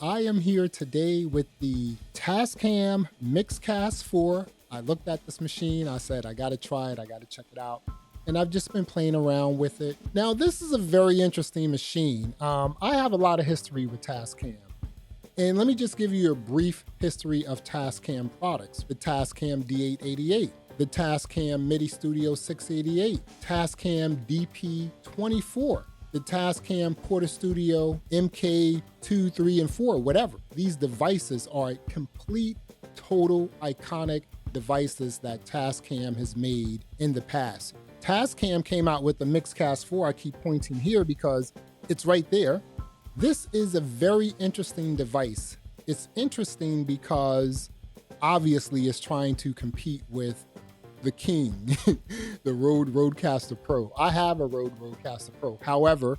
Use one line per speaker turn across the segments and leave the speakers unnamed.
I am here today with the Tascam Mixcast 4. I looked at this machine. I said, I got to try it. I got to check it out. And I've just been playing around with it. Now, this is a very interesting machine. I have a lot of history with Tascam. And let me just give you a brief history of Tascam products. The Tascam D888, the Tascam MIDI Studio 688, Tascam DP24, the Tascam Porta Studio MK2, 3, and 4, whatever. These devices are complete, total, iconic devices that Tascam has made in the past. Tascam came out with the Mixcast 4. I keep pointing here because it's right there. This is a very interesting device. It's interesting because obviously it's trying to compete with the king, the Rode Rodecaster Pro. I have a Rode Rodecaster Pro. However,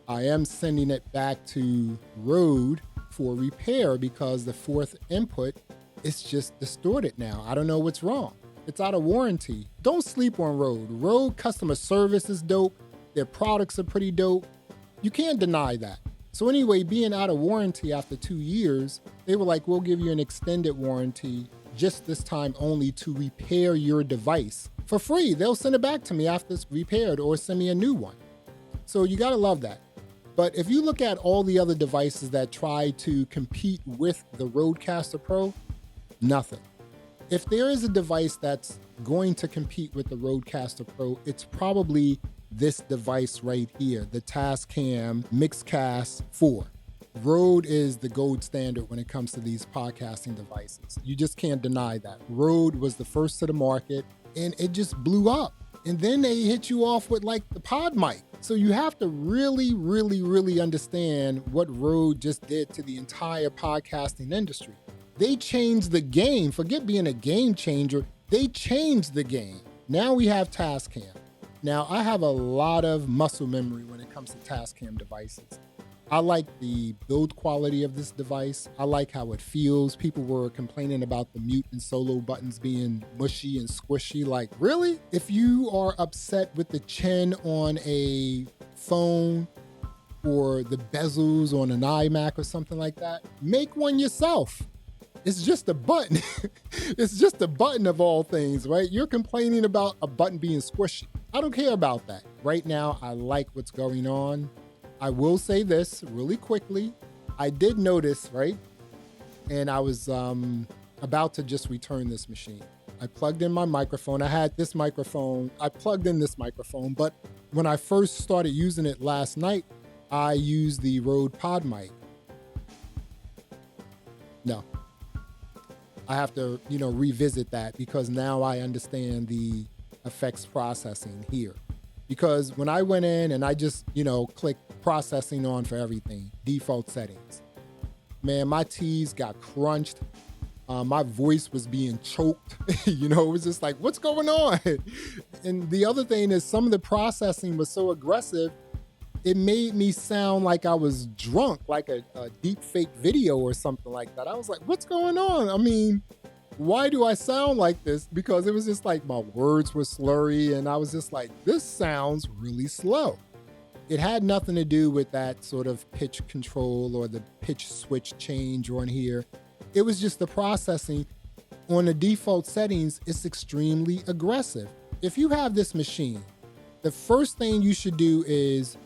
I am sending it back to Rode for repair because the fourth input is just distorted now. I don't know what's wrong. It's out of warranty. Don't sleep on Rode. Rode customer service is dope. Their products are pretty dope. You can't deny that. So anyway, being out of warranty after 2 years, they were like, we'll give you an extended warranty just this time only to repair your device for free. They'll send it back to me after it's repaired or send me a new one. So you gotta love that. But if you look at all the other devices that try to compete with the Rodecaster Pro, nothing. If there is a device that's going to compete with the Rodecaster Pro, it's probably this device right here, the Tascam Mixcast 4. Rode is the gold standard when it comes to these podcasting devices. You just can't deny that. Rode was the first to the market and it just blew up. And then they hit you off with like the pod mic. So you have to really, really, really understand what Rode just did to the entire podcasting industry. They changed the game. Forget being a game changer. They changed the game. Now we have Tascam. Now, I have a lot of muscle memory when it comes to Tascam devices. I like the build quality of this device. I like how it feels. People were complaining about the mute and solo buttons being mushy and squishy. Like, really? If you are upset with the chin on a phone or the bezels on an iMac or something like that, make one yourself. It's just a button. It's just a button of all things, right? You're complaining about a button being squishy. I don't care about that. Right now, I like what's going on. I will say this really quickly. I did notice, right? And I was about to just return this machine. I plugged in my microphone. I had this microphone. I plugged in this microphone, but when I first started using it last night, I used the Rode Pod mic. No. I have to, revisit that because now I understand the effects processing here. Because when I went in and I just, clicked processing on for everything, default settings, man, my T's got crunched. My voice was being choked. It was just like, what's going on? And the other thing is some of the processing was so aggressive, it made me sound like I was drunk, like a deep fake video or something like that. I was like, what's going on? I mean, why do I sound like this? Because it was just like my words were slurry and I was just like, this sounds really slow. It had nothing to do with that sort of pitch control or the pitch switch change on here. It was just the processing. On the default settings, it's extremely aggressive. If you have this machine, the first thing you should do is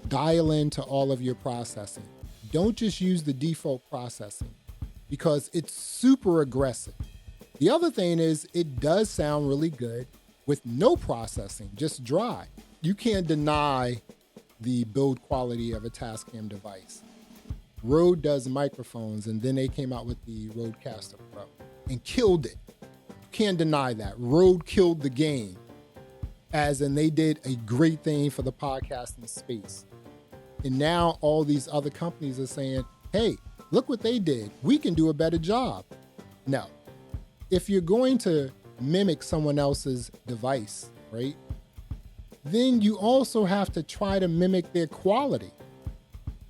dial into all of your processing. Don't just use the default processing because it's super aggressive. The other thing is it does sound really good with no processing, just dry. You can't deny the build quality of a Tascam device. Rode does microphones and then they came out with the Rodecaster Pro and killed it. You can't deny that. Rode killed the game, as in they did a great thing for the podcasting space. And now all these other companies are saying, hey, look what they did. We can do a better job. No. If you're going to mimic someone else's device, right, then you also have to try to mimic their quality,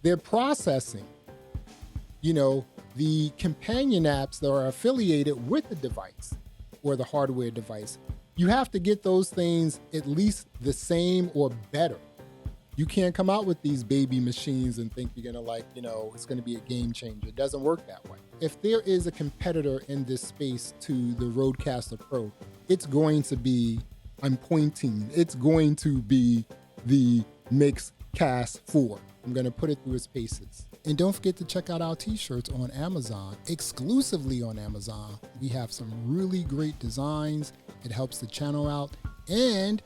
their processing. The companion apps that are affiliated with the device or the hardware device, you have to get those things at least the same or better. You can't come out with these baby machines and think you're gonna it's gonna be a game changer. It doesn't work that way. If there is a competitor in this space to the Rodecaster Pro, it's going to be, it's going to be the Mixcast 4. I'm gonna put it through its paces. And don't forget to check out our t-shirts on Amazon, exclusively on Amazon. We have some really great designs. It helps the channel out. And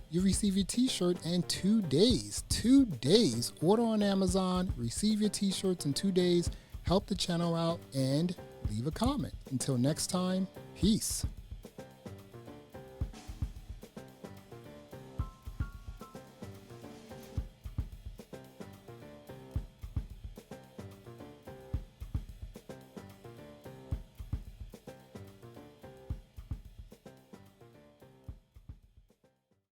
you receive your t-shirt in 2 days. 2 days. Order on Amazon, receive your t-shirts in 2 days, help the channel out, and leave a comment. Until next time, peace.